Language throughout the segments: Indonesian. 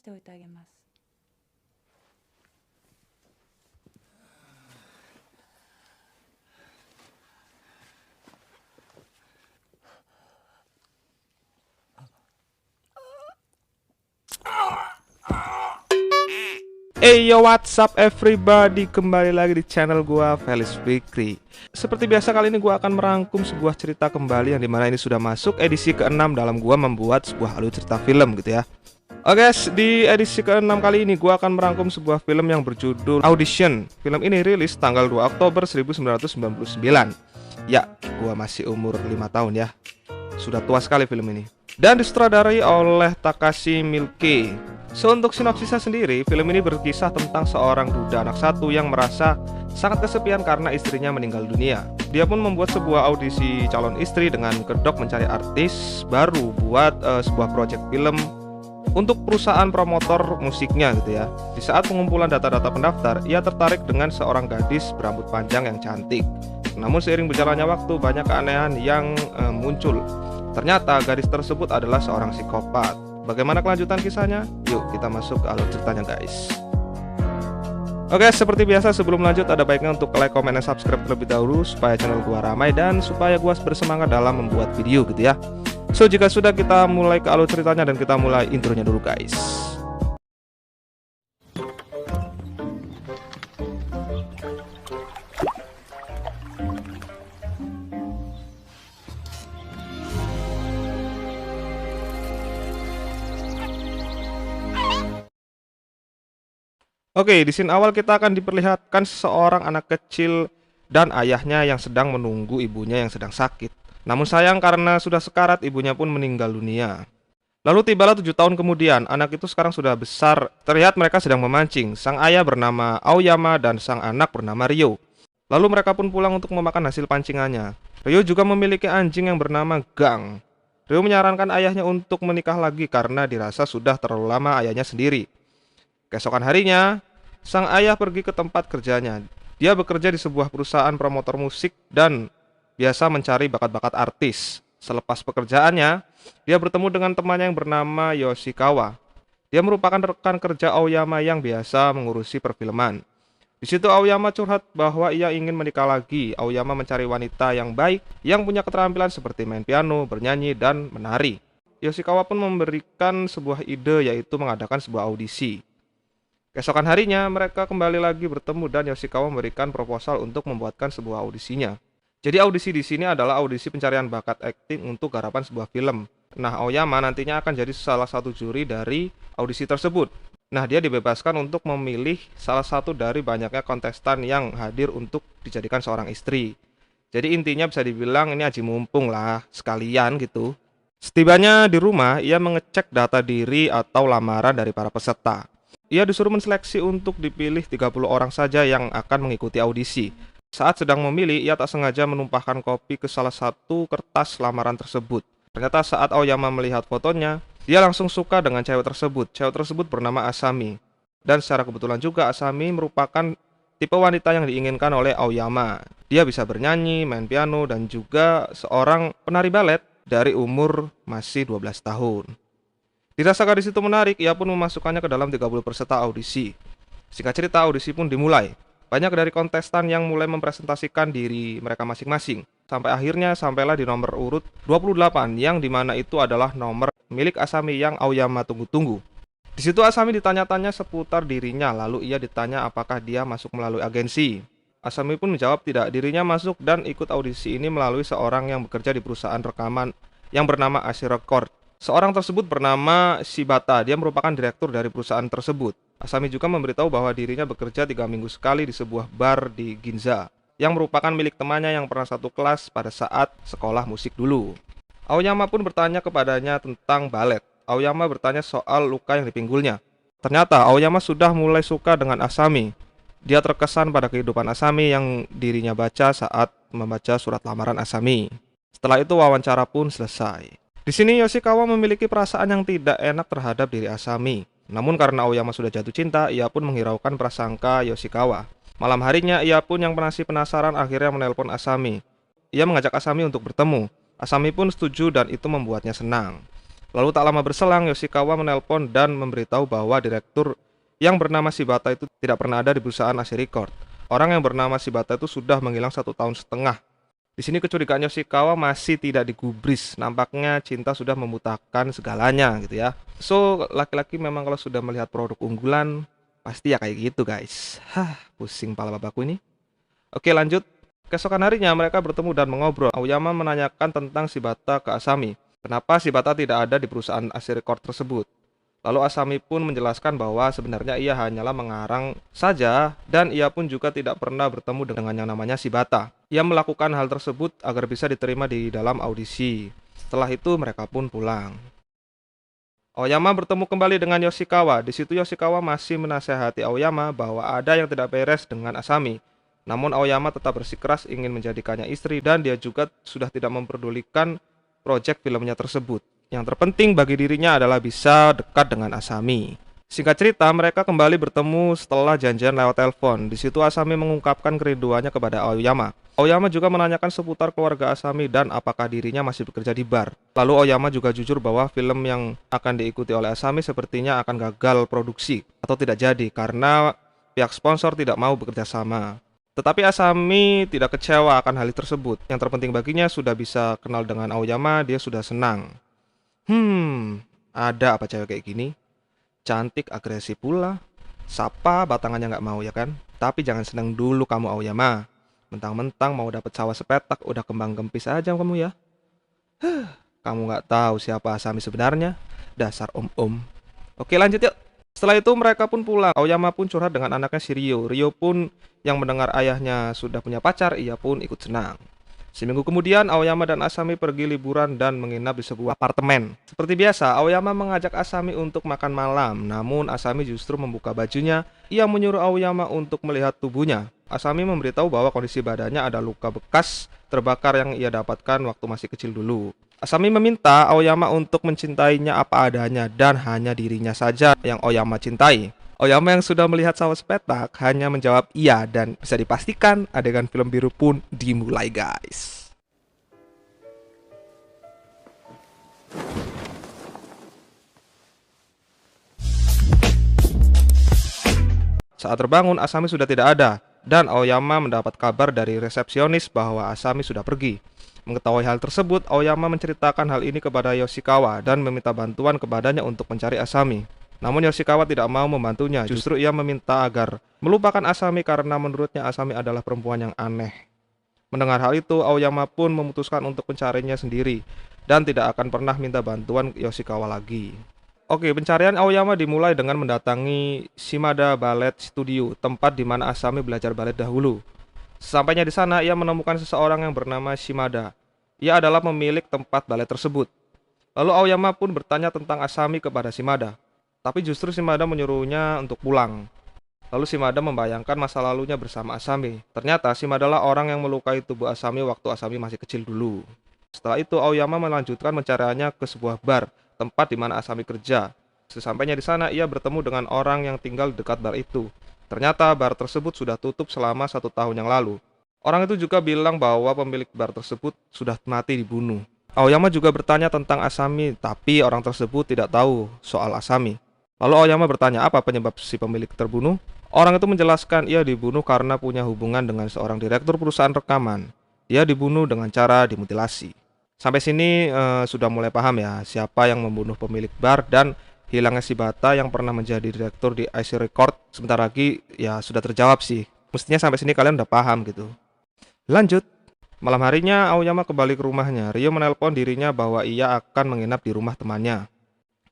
しておいてあげます。Hey yo, what's up everybody, kembali lagi di channel gua Felis Fikri. Seperti biasa kali ini gua akan merangkum sebuah cerita kembali yang dimana ini sudah masuk edisi ke-6 dalam gua membuat sebuah alur cerita film gitu ya. Oke guys, di edisi ke-6 kali ini gua akan merangkum sebuah film yang berjudul Audition. Film ini rilis tanggal 2 Oktober 1999. Ya, gua masih umur 5 tahun ya. Sudah tua sekali film ini. Dan disutradarai oleh Takashi Miike. So, untuk sinopsisnya sendiri, film ini berkisah tentang seorang duda anak satu yang merasa sangat kesepian karena istrinya meninggal dunia. Dia pun membuat sebuah audisi calon istri dengan kedok mencari artis baru buat sebuah proyek film untuk perusahaan promotor musiknya gitu ya. Di saat pengumpulan data-data pendaftar, ia tertarik dengan seorang gadis berambut panjang yang cantik. Namun seiring berjalannya waktu, banyak keanehan yang muncul. Ternyata gadis tersebut adalah seorang psikopat. Bagaimana kelanjutan kisahnya? Yuk kita masuk ke alur ceritanya guys. Oke, seperti biasa sebelum lanjut ada baiknya untuk like, comment, dan subscribe terlebih dahulu supaya channel gua ramai dan supaya gua bersemangat dalam membuat video gitu ya. So, jika sudah, kita mulai ke alur ceritanya dan kita mulai intronya dulu guys. Oke, di scene awal kita akan diperlihatkan seorang anak kecil dan ayahnya yang sedang menunggu ibunya yang sedang sakit. Namun sayang karena sudah sekarat, ibunya pun meninggal dunia. Lalu tibalah 7 tahun kemudian, anak itu sekarang sudah besar. Terlihat mereka sedang memancing. Sang ayah bernama Aoyama dan sang anak bernama Ryo. Lalu mereka pun pulang untuk memakan hasil pancingannya. Ryo juga memiliki anjing yang bernama Gang. Ryo menyarankan ayahnya untuk menikah lagi karena dirasa sudah terlalu lama ayahnya sendiri. Keesokan harinya, sang ayah pergi ke tempat kerjanya. Dia bekerja di sebuah perusahaan promotor musik dan biasa mencari bakat-bakat artis. Selepas pekerjaannya, dia bertemu dengan temannya yang bernama Yoshikawa. Dia merupakan rekan kerja Aoyama yang biasa mengurusi perfilman. Di situ Aoyama curhat bahwa ia ingin menikah lagi. Aoyama mencari wanita yang baik, yang punya keterampilan seperti main piano, bernyanyi, dan menari. Yoshikawa pun memberikan sebuah ide, yaitu mengadakan sebuah audisi. Keesokan harinya, mereka kembali lagi bertemu dan Yoshikawa memberikan proposal untuk membuatkan sebuah audisinya. Jadi audisi di sini adalah audisi pencarian bakat akting untuk garapan sebuah film. Nah, Aoyama nantinya akan jadi salah satu juri dari audisi tersebut. Nah, dia dibebaskan untuk memilih salah satu dari banyaknya kontestan yang hadir untuk dijadikan seorang istri. Jadi intinya bisa dibilang ini aji mumpung lah, sekalian gitu. Setibanya di rumah, ia mengecek data diri atau lamaran dari para peserta. Ia disuruh menseleksi untuk dipilih 30 orang saja yang akan mengikuti audisi. Saat sedang memilih, ia tak sengaja menumpahkan kopi ke salah satu kertas lamaran tersebut. Ternyata saat Aoyama melihat fotonya, dia langsung suka dengan cewek tersebut. Cewek tersebut bernama Asami. Dan secara kebetulan juga Asami merupakan tipe wanita yang diinginkan oleh Aoyama. Dia bisa bernyanyi, main piano, dan juga seorang penari balet dari umur masih 12 tahun. Dirasa gadis itu menarik, ia pun memasukkannya ke dalam 30 peserta audisi. Singkat cerita, audisi pun dimulai. Banyak dari kontestan yang mulai mempresentasikan diri mereka masing-masing. Sampai akhirnya sampailah di nomor urut 28, yang dimana itu adalah nomor milik Asami yang Aoyama tunggu-tunggu. Di situ Asami ditanya-tanya seputar dirinya, lalu ia ditanya apakah dia masuk melalui agensi. Asami pun menjawab tidak, dirinya masuk dan ikut audisi ini melalui seorang yang bekerja di perusahaan rekaman yang bernama Ashi Record. Seorang tersebut bernama Shibata, dia merupakan direktur dari perusahaan tersebut. Asami juga memberitahu bahwa dirinya bekerja 3 minggu sekali di sebuah bar di Ginza, yang merupakan milik temannya yang pernah satu kelas pada saat sekolah musik dulu. Aoyama pun bertanya kepadanya tentang balet. Aoyama bertanya soal luka yang di pinggulnya. Ternyata Aoyama sudah mulai suka dengan Asami. Dia terkesan pada kehidupan Asami yang dirinya baca saat membaca surat lamaran Asami. Setelah itu wawancara pun selesai. Di sini Yoshikawa memiliki perasaan yang tidak enak terhadap diri Asami. Namun karena Aoyama sudah jatuh cinta, ia pun menghiraukan prasangka Yoshikawa. Malam harinya, ia pun yang masih penasaran akhirnya menelpon Asami. Ia mengajak Asami untuk bertemu. Asami pun setuju dan itu membuatnya senang. Lalu tak lama berselang, Yoshikawa menelpon dan memberitahu bahwa direktur yang bernama Shibata itu tidak pernah ada di perusahaan AC Record. Orang yang bernama Shibata itu sudah menghilang 1 tahun setengah. Di sini kecurigaan Yoshikawa masih tidak digubris. Nampaknya cinta sudah membutakan segalanya gitu ya. So, laki-laki memang kalau sudah melihat produk unggulan, pasti ya kayak gitu guys. Pusing pala bapakku ini. Oke lanjut. Keesokan harinya mereka bertemu dan mengobrol. Aoyama menanyakan tentang Shibata ke Asami. Kenapa Shibata tidak ada di perusahaan AC Record tersebut? Lalu Asami pun menjelaskan bahwa sebenarnya ia hanyalah mengarang saja dan ia pun juga tidak pernah bertemu dengan yang namanya Shibata. Ia melakukan hal tersebut agar bisa diterima di dalam audisi. Setelah itu mereka pun pulang. Aoyama bertemu kembali dengan Yoshikawa. Di situ Yoshikawa masih menasehati Aoyama bahwa ada yang tidak beres dengan Asami. Namun Aoyama tetap bersikeras ingin menjadikannya istri dan dia juga sudah tidak memperdulikan proyek filmnya tersebut. Yang terpenting bagi dirinya adalah bisa dekat dengan Asami. Singkat cerita, mereka kembali bertemu setelah janjian lewat telepon. Di situ Asami mengungkapkan kerinduannya kepada Aoyama. Aoyama juga menanyakan seputar keluarga Asami dan apakah dirinya masih bekerja di bar. Lalu Aoyama juga jujur bahwa film yang akan diikuti oleh Asami sepertinya akan gagal produksi atau tidak jadi karena pihak sponsor tidak mau bekerja sama. Tetapi Asami tidak kecewa akan hal tersebut. Yang terpenting baginya sudah bisa kenal dengan Aoyama, dia sudah senang. Ada apa cewek kayak gini? Cantik, agresif pula. Sapa batangannya nggak mau ya kan? Tapi jangan senang dulu kamu Aoyama. Mentang-mentang mau dapat sawah sepetak, udah kembang kempis aja kamu ya. Kamu nggak tahu siapa Asami sebenarnya? Dasar om-om. Oke lanjut yuk. Setelah itu mereka pun pulang. Aoyama pun curhat dengan anaknya si Ryo. Ryo pun yang mendengar ayahnya sudah punya pacar, ia pun ikut senang. Seminggu kemudian, Aoyama dan Asami pergi liburan dan menginap di sebuah apartemen. Seperti biasa, Aoyama mengajak Asami untuk makan malam. Namun, Asami justru membuka bajunya. Ia menyuruh Aoyama untuk melihat tubuhnya. Asami memberitahu bahwa kondisi badannya ada luka bekas terbakar yang ia dapatkan waktu masih kecil dulu. Asami meminta Aoyama untuk mencintainya apa adanya dan hanya dirinya saja yang Aoyama cintai. Aoyama yang sudah melihat sawah sepetak hanya menjawab iya dan bisa dipastikan adegan film biru pun dimulai guys. Saat terbangun Asami sudah tidak ada dan Aoyama mendapat kabar dari resepsionis bahwa Asami sudah pergi. Mengetahui hal tersebut, Aoyama menceritakan hal ini kepada Yoshikawa dan meminta bantuan kepadanya untuk mencari Asami. Namun Yoshikawa tidak mau membantunya, justru ia meminta agar melupakan Asami karena menurutnya Asami adalah perempuan yang aneh. Mendengar hal itu, Aoyama pun memutuskan untuk mencarinya sendiri dan tidak akan pernah minta bantuan Yoshikawa lagi. Oke, pencarian Aoyama dimulai dengan mendatangi Shimada Ballet Studio, tempat di mana Asami belajar balet dahulu. Sesampainya di sana, ia menemukan seseorang yang bernama Shimada. Ia adalah pemilik tempat balet tersebut. Lalu Aoyama pun bertanya tentang Asami kepada Shimada. Tapi justru Shimada menyuruhnya untuk pulang. Lalu Shimada membayangkan masa lalunya bersama Asami. Ternyata Shimada adalah orang yang melukai tubuh Asami waktu Asami masih kecil dulu. Setelah itu Aoyama melanjutkan pencariannya ke sebuah bar, tempat di mana Asami kerja. Sesampainya di sana ia bertemu dengan orang yang tinggal di dekat bar itu. Ternyata bar tersebut sudah tutup selama 1 tahun yang lalu. Orang itu juga bilang bahwa pemilik bar tersebut sudah mati dibunuh. Aoyama juga bertanya tentang Asami, tapi orang tersebut tidak tahu soal Asami. Lalu Aoyama bertanya apa penyebab si pemilik terbunuh. Orang itu menjelaskan ia dibunuh karena punya hubungan dengan seorang direktur perusahaan rekaman. Dia dibunuh dengan cara dimutilasi. Sampai sini sudah mulai paham ya siapa yang membunuh pemilik bar dan hilangnya Shibata yang pernah menjadi direktur di AC Record. Sebentar lagi ya sudah terjawab sih. Mestinya sampai sini kalian udah paham gitu. Lanjut. Malam harinya Aoyama kembali ke rumahnya. Ryo menelpon dirinya bahwa ia akan menginap di rumah temannya.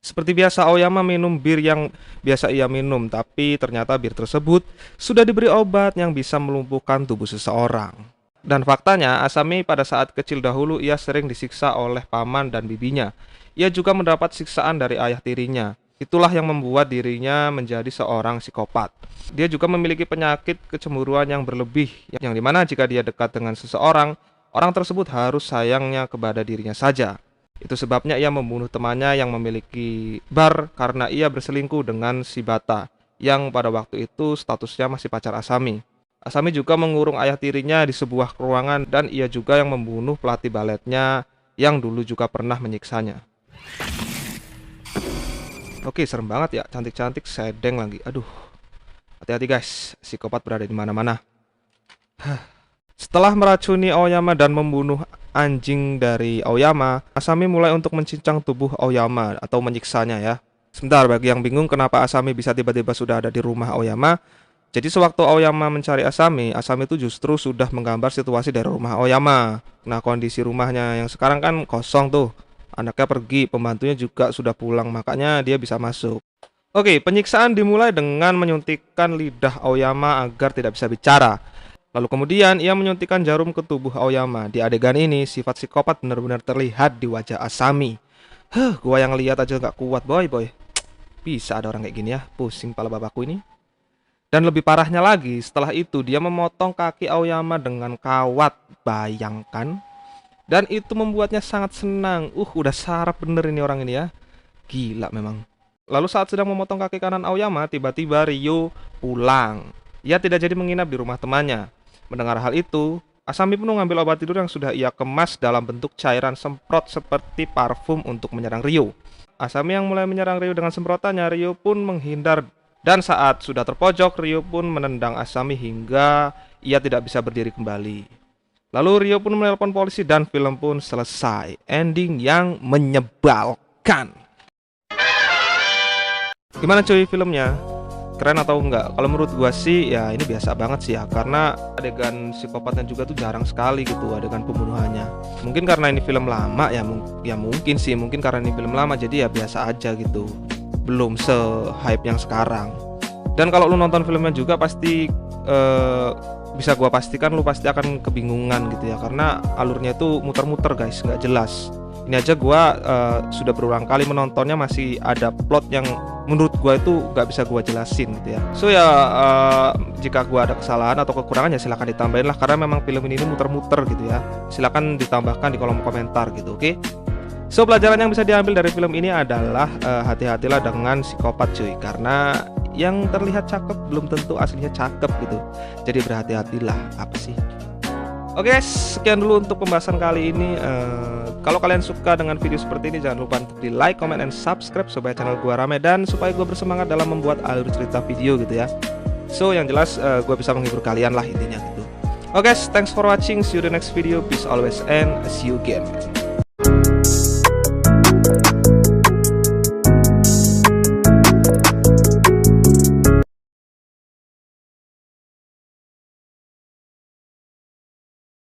Seperti biasa Aoyama minum bir yang biasa ia minum, tapi ternyata bir tersebut sudah diberi obat yang bisa melumpuhkan tubuh seseorang. Dan faktanya Asami pada saat kecil dahulu ia sering disiksa oleh paman dan bibinya. Ia juga mendapat siksaan dari ayah tirinya. Itulah yang membuat dirinya menjadi seorang psikopat. Dia juga memiliki penyakit kecemburuan yang berlebih, yang dimana jika dia dekat dengan seseorang, orang tersebut harus sayangnya kepada dirinya saja. Itu sebabnya ia membunuh temannya yang memiliki bar karena ia berselingkuh dengan Shibata, yang pada waktu itu statusnya masih pacar Asami. Asami juga mengurung ayah tirinya di sebuah ruangan dan ia juga yang membunuh pelatih baletnya yang dulu juga pernah menyiksanya. Oke, serem banget ya, cantik-cantik sedeng lagi. Aduh, hati-hati guys, psikopat berada di mana-mana. Setelah meracuni Aoyama dan membunuh anjing dari Aoyama, Asami mulai untuk mencincang tubuh Aoyama atau menyiksanya ya. Sebentar, bagi yang bingung kenapa Asami bisa tiba-tiba sudah ada di rumah Aoyama. Jadi sewaktu Aoyama mencari Asami, Asami itu justru sudah menggambar situasi dari rumah Aoyama. Nah, kondisi rumahnya yang sekarang kan kosong tuh. Anaknya pergi, pembantunya juga sudah pulang, makanya dia bisa masuk. Oke, penyiksaan dimulai dengan menyuntikkan lidah Aoyama agar tidak bisa bicara. Lalu kemudian ia menyuntikkan jarum ke tubuh Aoyama. Di adegan ini, sifat psikopat benar-benar terlihat di wajah Asami. Gua yang lihat aja gak kuat, boy. Bisa ada orang kayak gini ya, pusing pala bapakku ini. Dan lebih parahnya lagi, setelah itu dia memotong kaki Aoyama dengan kawat. Bayangkan. Dan itu membuatnya sangat senang. Udah sarap bener ini orang ini ya. Gila memang. Lalu saat sedang memotong kaki kanan Aoyama, tiba-tiba Ryo pulang. Ia tidak jadi menginap di rumah temannya. Mendengar hal itu, Asami pun mengambil obat tidur yang sudah ia kemas dalam bentuk cairan semprot seperti parfum untuk menyerang Ryo. Asami yang mulai menyerang Ryo dengan semprotannya, Ryo pun menghindar. Dan saat sudah terpojok, Ryo pun menendang Asami hingga ia tidak bisa berdiri kembali. Lalu Ryo pun menelpon polisi dan film pun selesai. Ending yang menyebalkan. Gimana cuy filmnya? Keren atau enggak? Kalau menurut gua sih ya ini biasa banget sih ya. Karena adegan psikopatnya juga tuh jarang sekali gitu, adegan pembunuhannya. Mungkin karena ini film lama ya, mungkin sih. Mungkin karena ini film lama jadi ya biasa aja gitu. Belum se-hype yang sekarang. Dan kalau lu nonton filmnya juga pasti bisa gua pastikan lu pasti akan kebingungan gitu ya, karena alurnya itu muter-muter guys, nggak jelas. Ini aja gua sudah berulang kali menontonnya masih ada plot yang menurut gua itu nggak bisa gua jelasin gitu ya. So ya jika gua ada kesalahan atau kekurangan ya silahkan ditambahin lah, karena memang film ini muter-muter gitu ya. Silahkan ditambahkan di kolom komentar gitu, oke? So pelajaran yang bisa diambil dari film ini adalah hati-hatilah dengan psikopat cuy, karena yang terlihat cakep belum tentu aslinya cakep gitu. Jadi berhati-hatilah. Apa sih? Oke guys, sekian dulu untuk pembahasan kali ini. Kalau kalian suka dengan video seperti ini, jangan lupa untuk di like, comment, and subscribe supaya channel gua rame dan supaya gua bersemangat dalam membuat alur cerita video gitu ya. So yang jelas gua bisa menghibur kalian lah intinya gitu. Oke guys, thanks for watching. See you the next video. Peace always and see you again.